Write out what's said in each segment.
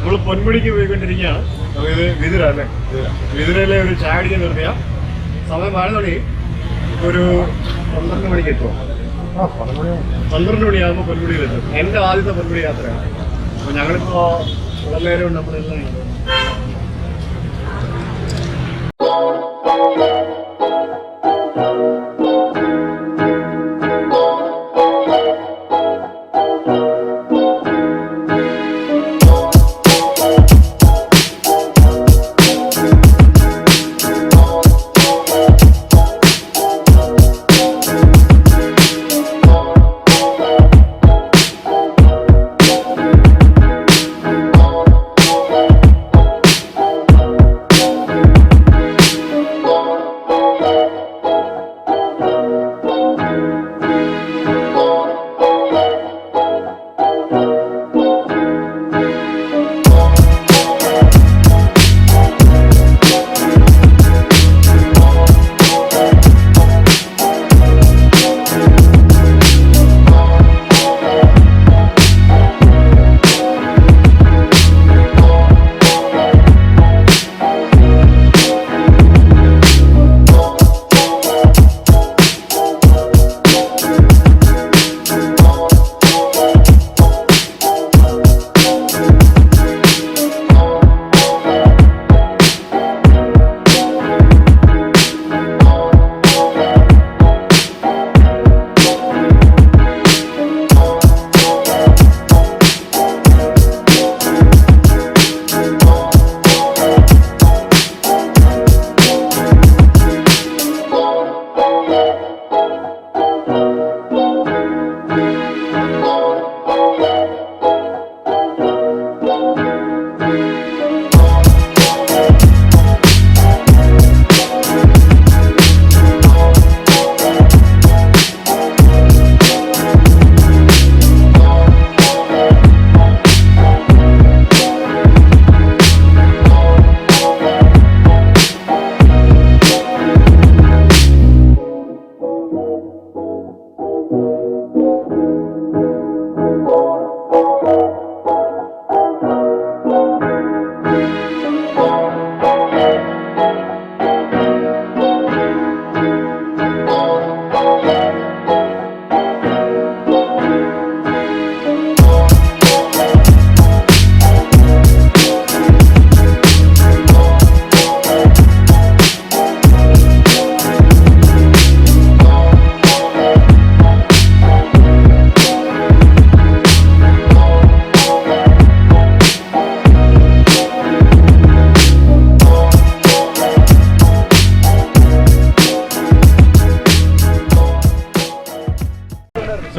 നമ്മൾ പൊന്മുടിക്ക് പോയിക്കൊണ്ടിരിക്കുകയാണ്. ഇത് വിതുര അല്ലേ? വിതുരയിലെ ഒരു ചായ അടിക്കാൻ നിർത്തിയ സമയം 12 മണി. ഒരു 12 മണിക്ക് എത്തുമോ? 12 മണിയാകുമ്പോൾ പൊന്മുടിയിലെത്തും. എൻ്റെ ആദ്യത്തെ പൊന്മുടി യാത്രയാണ്. അപ്പോൾ ഞങ്ങളിപ്പോൾ ഉടലേരും നമ്മളെല്ലാം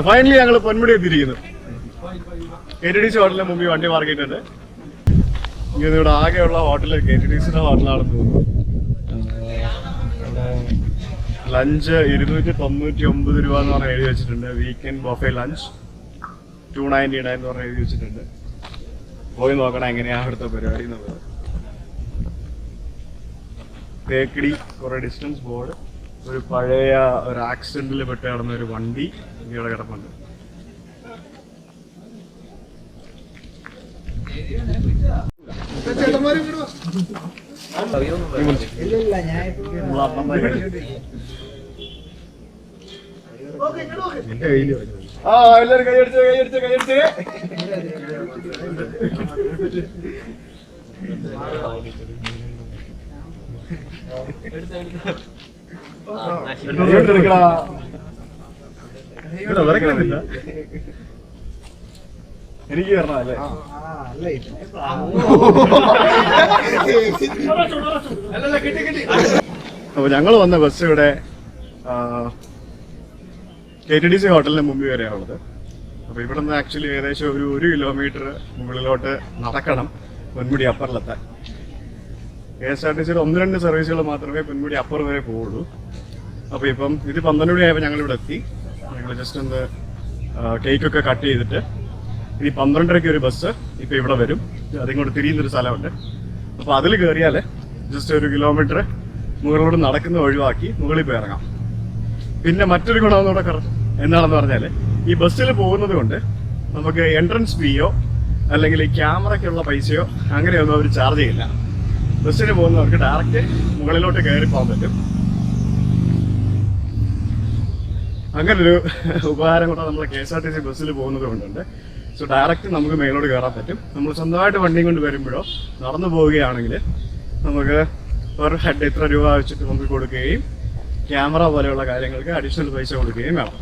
ഫൈനലി ഞങ്ങൾ പൊന്മുടി എത്തിയിരിക്കുന്നു. KTDC ഹോട്ടലിന് മുമ്പിൽ വണ്ടി പാർക്ക് ചെയ്തിട്ടുണ്ട്. ഇങ്ങനെ ഇവിടെ ആകെയുള്ള ഹോട്ടൽ KTDCയുടെ ഹോട്ടലാണെന്ന് തോന്നുന്നു. ലഞ്ച് 299 രൂപ എന്ന് പറഞ്ഞാൽ എഴുതി വെച്ചിട്ടുണ്ട്. വീക്കെൻഡ് ബൊഫേ ലഞ്ച് 299 എന്ന് പറഞ്ഞാൽ എഴുതി വെച്ചിട്ടുണ്ട്. പോയി നോക്കണം എങ്ങനെയാണ് അവിടുത്തെ പരിപാടി എന്നുള്ളത്. തേക്കടി കുറെ ഡിസ്റ്റൻസ് ബോർഡ്, ഒരു പഴയ ഒരു ആക്സിഡന്റിൽ പെട്ട് കിടന്ന ഒരു വണ്ടി ഇവിടെ കിടപ്പുണ്ട്. എല്ലാരും കൈയടിച്ച് കൈയടിച്ച് കൈയടിച്ച് എനിക്ക് പറഞ്ഞല്ലേ? അപ്പൊ ഞങ്ങൾ വന്ന ബസ് ഇവിടെ KTDC ഹോട്ടലിന് മുമ്പിൽ വരെയാണുള്ളത്. അപ്പൊ ഇവിടെ നിന്ന് ആക്ച്വലി ഏകദേശം ഒരു 1 കിലോമീറ്റർ മുകളിലോട്ട് നടക്കണം പൊന്മുടി അപ്പറിലെത്താൻ. KSRTCയുടെ 1-2 സർവീസുകൾ മാത്രമേ പൊന്മുടി അപ്പർ വരെ പോവുള്ളൂ. അപ്പോൾ ഇപ്പം ഇത് 12 മണിയായപ്പോൾ ഞങ്ങളിവിടെ എത്തി. ഞങ്ങൾ ജസ്റ്റ് ഒന്ന് കേക്കൊക്കെ കട്ട് ചെയ്തിട്ട് ഇനി 12:30 ഒരു ബസ് ഇപ്പം ഇവിടെ വരും. അതിങ്ങോട്ട് തിരിയുന്നൊരു സ്ഥലമുണ്ട്. അപ്പോൾ അതിൽ കയറിയാൽ ജസ്റ്റ് 1 കിലോമീറ്റർ മുകളിലോട്ട് നടക്കുന്ന ഒഴിവാക്കി മുകളിൽ പോയി ഇറങ്ങാം. പിന്നെ മറ്റൊരു ഗുണമെന്നൂടെ എന്താണെന്ന് പറഞ്ഞാൽ ഈ ബസ്സിൽ പോകുന്നത് കൊണ്ട് നമുക്ക് എൻട്രൻസ് ഫീയോ അല്ലെങ്കിൽ ഈ ക്യാമറയ്ക്കുള്ള പൈസയോ അങ്ങനെയൊന്നും അവർ ചാർജ് ചെയ്യില്ല. ബസ്സിന് പോകുന്നവർക്ക് ഡയറക്റ്റ് മുകളിലോട്ട് കയറി പോകാൻ പറ്റും. അങ്ങനൊരു ഉപകാരം കൂടെ നമ്മൾ KSRTC ബസ്സിൽ പോകുന്നത് കൊണ്ടുണ്ട്. സോ ഡയറക്റ്റ് നമുക്ക് മേലോട്ട് കയറാൻ പറ്റും. നമ്മൾ സ്വന്തമായിട്ട് വണ്ടിയും കൊണ്ട് വരുമ്പോഴോ നടന്നു പോവുകയാണെങ്കിൽ നമുക്ക് പെർ ഹെഡ് ഇത്ര രൂപ വെച്ചിട്ട് നമുക്ക് കൊടുക്കുകയും ക്യാമറ പോലെയുള്ള കാര്യങ്ങൾക്ക് അഡീഷണൽ പൈസ കൊടുക്കുകയും വേണം.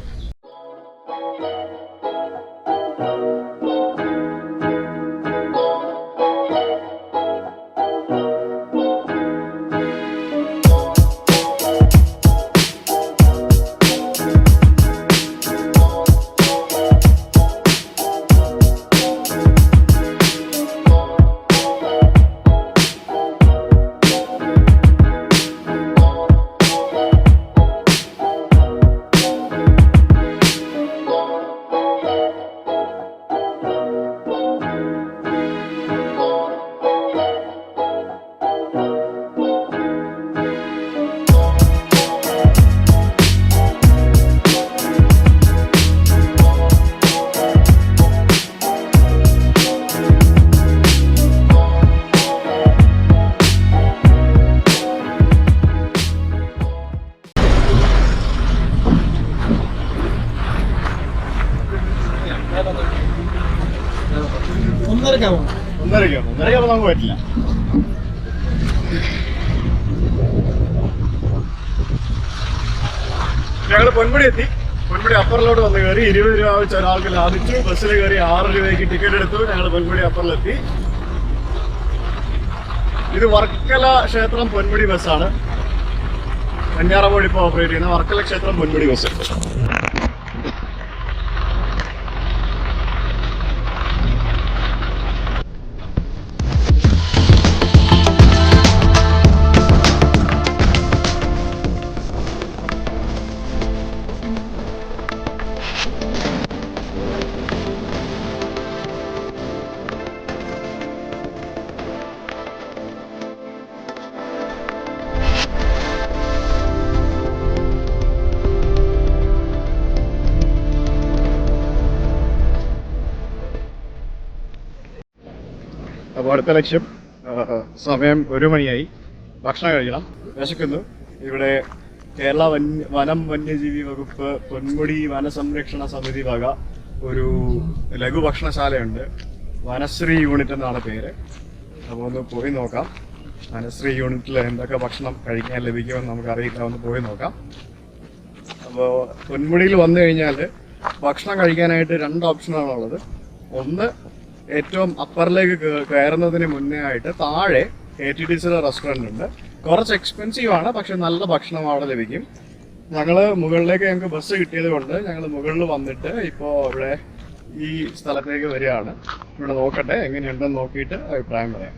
ഒന്നരക്കാവുമ്പോൾ നമുക്ക് പറ്റില്ല. ഞങ്ങൾ പൊന്മുടി എത്തി. പൊന്മുടി അപ്പറിലോട്ട് വന്ന് കയറി 20 രൂപ വെച്ച് ഒരാൾക്ക് ലാഭിച്ചു. ബസ്സിൽ കയറി 6 രൂപയ്ക്ക് ടിക്കറ്റ് എടുത്തു. ഞങ്ങൾ പൊന്മുടി അപ്പറിലെത്തി. ഇത് വർക്കല ക്ഷേത്രം പൊന്മുടി ബസ്സാണ്. വെഞ്ഞാറമൂട് ഇപ്പോൾ ഓപ്പറേറ്റ് ചെയ്യുന്ന വർക്കല ക്ഷേത്രം പൊന്മുടി ബസ്. അപ്പോൾ അടുത്ത ലക്ഷ്യം സമയം 1 മണിയായി. ഭക്ഷണം കഴിക്കണം, വിശക്കുന്നു. ഇവിടെ കേരള വനം വന്യജീവി വകുപ്പ് പൊന്മുടി വനസംരക്ഷണ സമിതി വക ഒരു ലഘു ഭക്ഷണശാലയുണ്ട്. വനശ്രീ യൂണിറ്റ് എന്നാണ് പേര്. അപ്പോൾ ഒന്ന് പോയി നോക്കാം. വനശ്രീ യൂണിറ്റിൽ എന്തൊക്കെ ഭക്ഷണം കഴിക്കാൻ ലഭിക്കുമെന്ന് നമുക്കറിയില്ല. ഒന്ന് പോയി നോക്കാം. അപ്പോൾ പൊന്മുടിയിൽ വന്നു കഴിഞ്ഞാൽ ഭക്ഷണം കഴിക്കാനായിട്ട് 2 ഓപ്ഷനാണുള്ളത്. ഒന്ന്, ഏറ്റവും അപ്പറിലേക്ക് കയറുന്നതിന് മുന്നേ ആയിട്ട് താഴെ KTTCയുടെ റെസ്റ്റോറൻറ്റ് ഉണ്ട്. കുറച്ച് എക്സ്പെൻസീവ് ആണ്, പക്ഷെ നല്ല ഭക്ഷണം അവിടെ ലഭിക്കും. ഞങ്ങൾ മുകളിലേക്ക് ഞങ്ങൾക്ക് ബസ് കിട്ടിയത് കൊണ്ട് ഞങ്ങൾ മുകളിൽ വന്നിട്ട് ഇപ്പോൾ ഇവിടെ ഈ സ്ഥലത്തേക്ക് വരികയാണ്. ഇവിടെ നോക്കട്ടെ എങ്ങനെയുണ്ടെന്ന് നോക്കിയിട്ട് അഭിപ്രായം പറയാം.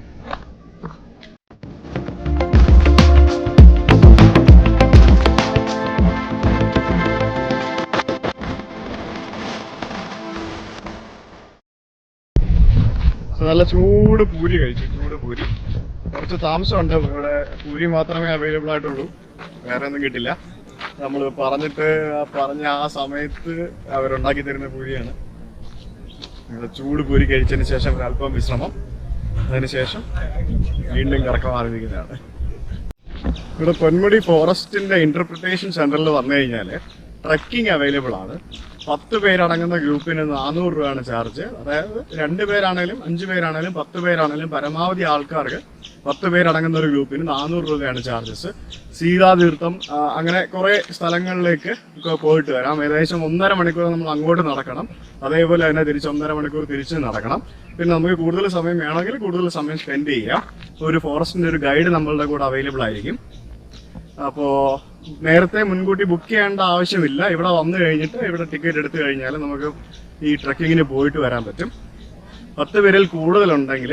നല്ല ചൂട് പൂരി കഴിച്ചു. ചൂട് പൂരി. കുറച്ച് താമസമുണ്ട്. ഇവിടെ പൂരി മാത്രമേ അവൈലബിൾ ആയിട്ടുള്ളൂ, വേറെ ഒന്നും കിട്ടില്ല. നമ്മൾ പറഞ്ഞ ആ സമയത്ത് അവരുണ്ടാക്കി തരുന്ന പൂരിയാണ്. ചൂട് പൂരി കഴിച്ചതിന് ശേഷം ഒരല്പം വിശ്രമം, അതിനുശേഷം വീണ്ടും കറക്കം ആരംഭിക്കുന്നതാണ്. ഇവിടെ പൊന്മുടി ഫോറസ്റ്റിന്റെ ഇന്റർപ്രിട്ടേഷൻ സെന്ററിൽ വന്നു കഴിഞ്ഞാൽ ട്രക്കിംഗ് അവൈലബിൾ ആണ്. 10 പേരടങ്ങുന്ന ഗ്രൂപ്പിന് 400 രൂപയാണ് ചാർജ്. അതായത് 2 പേരാണേലും 5 പേരാണേലും 10 പേരാണേലും പരമാവധി ആൾക്കാർക്ക് 10 പേരടങ്ങുന്ന ഒരു ഗ്രൂപ്പിന് 400 രൂപയാണ് ചാർജസ്. സീതാതീർത്ഥം അങ്ങനെ കുറേ സ്ഥലങ്ങളിലേക്ക് പോയിട്ട് വരാം. ഏകദേശം 1.5 മണിക്കൂർ നമ്മൾ അങ്ങോട്ട് നടക്കണം. അതേപോലെ തന്നെ തിരിച്ച് 1.5 മണിക്കൂർ തിരിച്ച് നടക്കണം. പിന്നെ നമുക്ക് കൂടുതൽ സമയം വേണമെങ്കിൽ കൂടുതൽ സമയം സ്പെൻഡ് ചെയ്യാം. ഒരു ഫോറസ്റ്റിന്റെ ഒരു ഗൈഡ് നമ്മളുടെ കൂടെ അവൈലബിൾ ആയിരിക്കും. അപ്പോൾ നേരത്തെ മുൻകൂട്ടി ബുക്ക് ചെയ്യേണ്ട ആവശ്യമില്ല. ഇവിടെ വന്നു കഴിഞ്ഞിട്ട് ഇവിടെ ടിക്കറ്റ് എടുത്തു കഴിഞ്ഞാൽ നമുക്ക് ഈ ട്രക്കിങ്ങിന് പോയിട്ട് വരാൻ പറ്റും. 10 പേരിൽ കൂടുതലുണ്ടെങ്കിൽ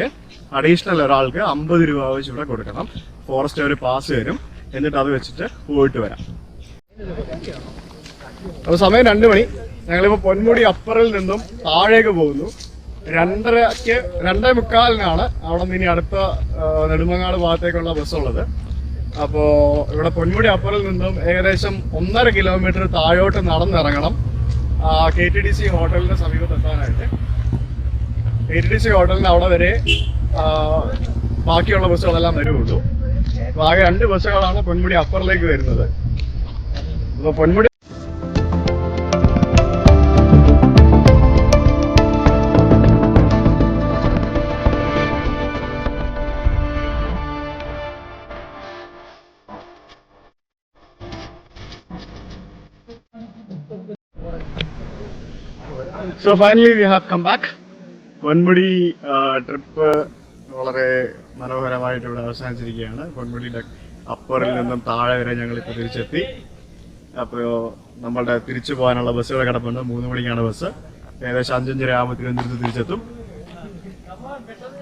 അഡീഷണൽ ഒരാൾക്ക് 50 രൂപ വെച്ച് ഇവിടെ കൊടുക്കണം. ഫോറസ്റ്റ് ഒരു പാസ് തരും, എന്നിട്ട് അത് വെച്ചിട്ട് പോയിട്ട് വരാം. അപ്പോൾ സമയം 2 മണി. ഞങ്ങളിപ്പോൾ പൊന്മുടി അപ്പറിൽ നിന്നും താഴേക്ക് പോകുന്നു. 2:45 അവിടെ നിന്ന് ഇനി അടുത്ത നെടുമങ്ങാട് ഭാഗത്തേക്കുള്ള ബസ്സുള്ളത്. അപ്പോൾ ഇവിടെ പൊന്മുടി അപ്പറിൽ നിന്നും ഏകദേശം 1.5 കിലോമീറ്റർ താഴോട്ട് നടന്നിറങ്ങണം KTTC ഹോട്ടലിന്റെ സമീപത്തെത്താനായിട്ട്. ATTC ഹോട്ടലിന് അവിടെ വരെ ബാക്കിയുള്ള ബസ്സുകളെല്ലാം വരുള്ളൂ. ആകെ 2 ബസ്സുകളാണ് പൊന്മുടി അപ്പറിലേക്ക് വരുന്നത്. അപ്പോൾ Ponmudi so finally we have come back. Ponmudi trip വളരെ മനോഹരമായിട്ട് ഇവിടെ അവസാനിച്ചിരിക്കുകയാണ്. പൊന്മുടിയുടെ അപ്പറിൽ നിന്നും താഴെ വരെ ഞങ്ങൾ ഇപ്പോൾ തിരിച്ചെത്തി. അപ്പോൾ നമ്മളുടെ തിരിച്ചു പോകാനുള്ള ബസ്സുകൾ കിടപ്പുണ്ട്. 3 മണിക്കാണ് ബസ്. ഏകദേശം 5:30 ആകുമ്പോൾ തിരുവനന്തപുരത്ത് തിരിച്ചെത്തും.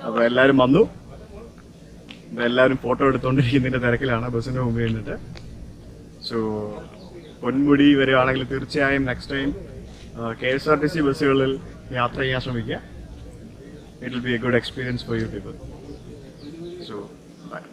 അപ്പോൾ എല്ലാവരും വന്നു. എല്ലാവരും ഫോട്ടോ എടുത്തുകൊണ്ടിരിക്കുന്നതിൻ്റെ തിരക്കിലാണ് ബസ്സിൻ്റെ മുമ്പിൽ നിന്നിട്ട്. സോ പൊന്മുടി വരികയാണെങ്കിൽ തീർച്ചയായും നെക്സ്റ്റ് ടൈം KSRTC ബസ്സുകളിൽ യാത്ര ചെയ്യാൻ ശ്രമിക്കുക. It will be a good experience for you people. So, bye.